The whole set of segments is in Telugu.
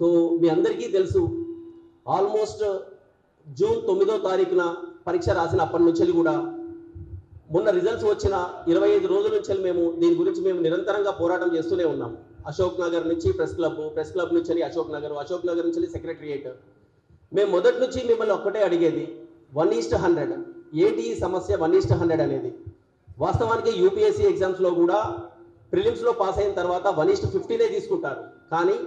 సో మీ అందరికీ తెలుసు ఆల్మోస్ట్ జూన్ 9వ తారీఖున పరీక్ష రాసిన అప్పటి నుంచి కూడా మొన్న రిజల్ట్స్ వచ్చిన 25 రోజుల నుంచి మేము దీని గురించి మేము నిరంతరంగా పోరాటం చేస్తూనే ఉన్నాం. అశోక్ నగర్ నుంచి ప్రెస్ క్లబ్ నుంచి అశోక్ నగర్ నుంచి సెక్రటరియేట్. మేము మొదటి నుంచి మిమ్మల్ని ఒక్కటే అడిగేది 1:100 ఏంటి ఈ సమస్య 1:100 అనేది. వాస్తవానికి యూపీఎస్సీ ఎగ్జామ్స్లో కూడా ప్రిలిమ్స్లో పాస్ అయిన తర్వాత 1:15 తీసుకుంటారు. కానీ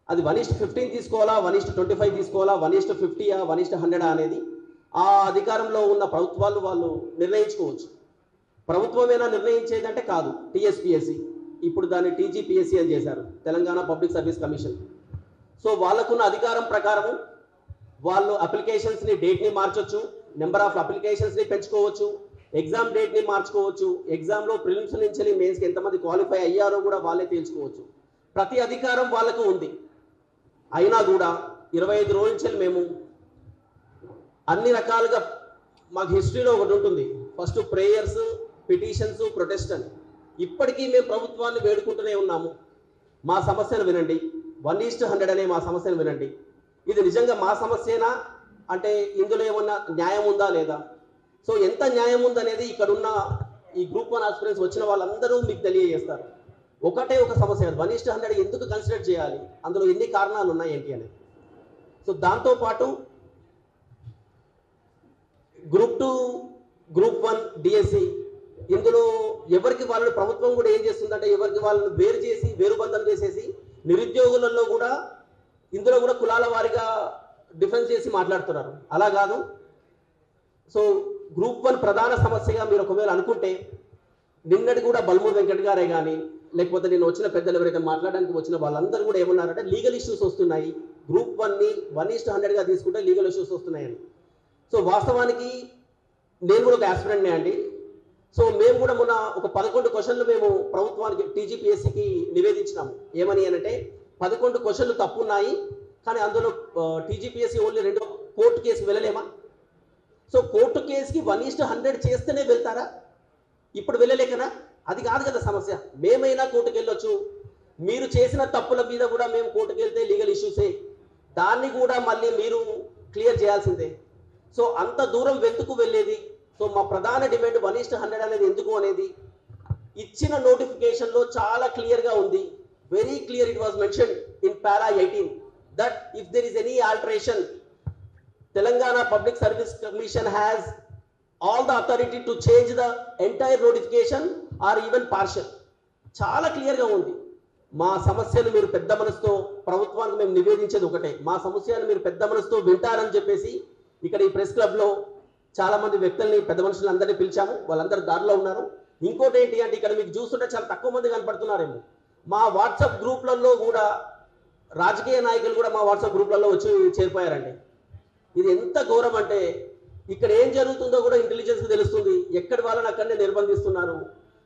అది 1:15 తీసుకోవాలా, 1:25 తీసుకోవాలా, 1:50 1:100 అనేది ఆ అధికారంలో ఉన్న ప్రభుత్వాలు వాళ్ళు నిర్ణయించుకోవచ్చు. ప్రభుత్వమేనా నిర్ణయించేదంటే కాదు, టీఎస్పీఎస్సీ, ఇప్పుడు దాన్ని టీజీపీఎస్సీ అని చేశారు, Telangana public service commission. So వాళ్ళకున్న అధికారం ప్రకారం వాళ్ళు అప్లికేషన్స్ని డేట్ని మార్చొచ్చు, నెంబర్ ఆఫ్ అప్లికేషన్స్ని పెంచుకోవచ్చు, ఎగ్జామ్ డేట్ని మార్చుకోవచ్చు, ఎగ్జామ్లో ప్రిలిమ్స్ నుంచి మెయిన్స్కి ఎంతమంది క్వాలిఫై అయ్యారో కూడా వాళ్ళే తేల్చుకోవచ్చు. ప్రతి అధికారం వాళ్ళకు ఉంది. అయినా కూడా 25 రోజుల నుంచి మేము అన్ని రకాలుగా మాకు హిస్టరీలో ఒకటి ఉంటుంది, ఫస్ట్ ప్రేయర్స్, పిటిషన్స్, ప్రొటెస్ట్ అని. ఇప్పటికీ మేము ప్రభుత్వాన్ని వేడుకుంటూనే ఉన్నాము, మా సమస్యను వినండి, 1:100 అనే మా సమస్యను వినండి. ఇది నిజంగా మా సమస్యనా అంటే ఇందులో ఏమన్నా న్యాయం ఉందా లేదా? సో ఎంత న్యాయం ఉందనేది ఇక్కడున్న ఈ గ్రూప్ 1 ఆస్పిరెంట్స్ వచ్చిన వాళ్ళందరూ మీకు తెలియజేస్తారు. ఒకటే ఒక సమస్య, 1:100 ఎందుకు కన్సిడర్ చేయాలి, అందులో ఎన్ని కారణాలు ఉన్నాయి ఏంటి అనేది. సో దాంతోపాటు గ్రూప్ 2, గ్రూప్ 1 డిఎస్సి, ఇందులో ఎవరికి వాళ్ళు ప్రభుత్వం కూడా ఏం చేస్తుందంటే ఎవరికి వాళ్ళని వేరుబంధం చేసేసి నిరుద్యోగులలో కూడా ఇందులో కూడా కులాల వారిగా డిఫరెన్స్ చేసి మాట్లాడుతున్నారు. అలా కాదు. సో గ్రూప్ 1 ప్రధాన సమస్యగా మీరు ఒకవేళ అనుకుంటే, నిన్నటి కూడా బల్మూర్ వెంకట్ గారే కానీ లేకపోతే నేను వచ్చిన పెద్దలు ఎవరైతే మాట్లాడడానికి వచ్చిన వాళ్ళందరూ కూడా ఏమన్నారంటే లీగల్ ఇష్యూస్ వస్తున్నాయి, గ్రూప్ 1ని 1:100గా తీసుకుంటే లీగల్ ఇష్యూస్ వస్తున్నాయని. సో వాస్తవానికి నేను కూడా ఒక ఆస్పిరెంట్నే అండి. సో మేము కూడా మొన్న ఒక 11 క్వశ్చన్లు మేము ప్రభుత్వానికి టీజీపీఎస్సీకి నివేదించినాము. ఏమని అంటే 11 క్వశ్చన్లు తప్పున్నాయి, కానీ అందులో టీజీపీఎస్సీ ఓన్లీ 2 కోర్టు కేసు వెళ్ళలేమా? సో కోర్టు కేసుకి 1:100 చేస్తేనే వెళ్తారా? ఇప్పుడు వెళ్ళలేకనా? అది కాదు కదా సమస్య. మేమైనా కోర్టుకు వెళ్ళొచ్చు, మీరు చేసిన తప్పుల మీద కూడా మేము కోర్టుకు వెళ్తే లీగల్ ఇష్యూసే, దాన్ని కూడా మళ్ళీ మీరు క్లియర్ చేయాల్సిందే. సో అంత దూరం వెతుకు వెళ్ళేది. సో మా ప్రధాన డిమాండ్ 1:100 అనేది ఎందుకు అనేది ఇచ్చిన నోటిఫికేషన్లో చాలా క్లియర్గా ఉంది. Very clear, it was mention in para 18 that if there is any alteration, Telangana public service commission has all the authority to change the entire notification or even partial. చాలా క్లియర్గా ఉంది. మా సమస్యను మీరు పెద్ద మనసుతో ప్రభుత్వానికి మేము నివేదించేది ఒకటే, మా సమస్యను మీరు పెద్ద మనసుతో వింటారని చెప్పేసి ఇక్కడ ఈ ప్రెస్ క్లబ్లో చాలామంది వ్యక్తుల్ని, పెద్ద మనుషులందరినీ పిలిచాము, వాళ్ళందరూ దారిలో ఉన్నారు. ఇంకోటి ఏంటి అంటే ఇక్కడ మీకు చూస్తుంటే చాలా తక్కువ మంది కనపడుతున్నారేమో, మా వాట్సాప్ గ్రూప్లలో కూడా రాజకీయ నాయకులు కూడా మా వాట్సాప్ గ్రూప్లలో వచ్చి చేరిపోయారండి. ఇది ఎంత ఘోరం అంటే ఇక్కడ ఏం జరుగుతుందో కూడా ఇంటెలిజెన్స్కి తెలుస్తుంది, ఎక్కడి వాళ్ళని అక్కడనే నిర్బంధిస్తున్నారు.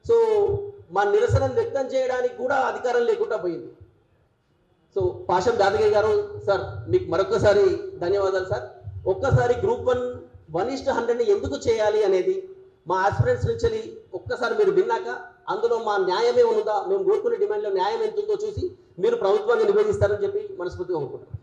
సో మా నిరసనను వ్యక్తం చేయడానికి కూడా అధికారం లేకుండా పోయింది. సో పాషం యాదగిరి గారు సార్, మీకు మరొకసారి ధన్యవాదాలు సార్. ఒక్కసారి గ్రూప్ 1 1:100 ఎందుకు చేయాలి అనేది మా ఆస్పిరెంట్స్ నుంచి ఒక్కసారి మీరు విన్నాక అందులో మా న్యాయమే ఉందా, మేము కోరుకునే డిమాండ్లో న్యాయం ఎంత ఉందో చూసి మీరు ప్రభుత్వాన్ని నివేదిస్తారని చెప్పి మనస్ఫూర్తిగా కోరుకుంటున్నాం.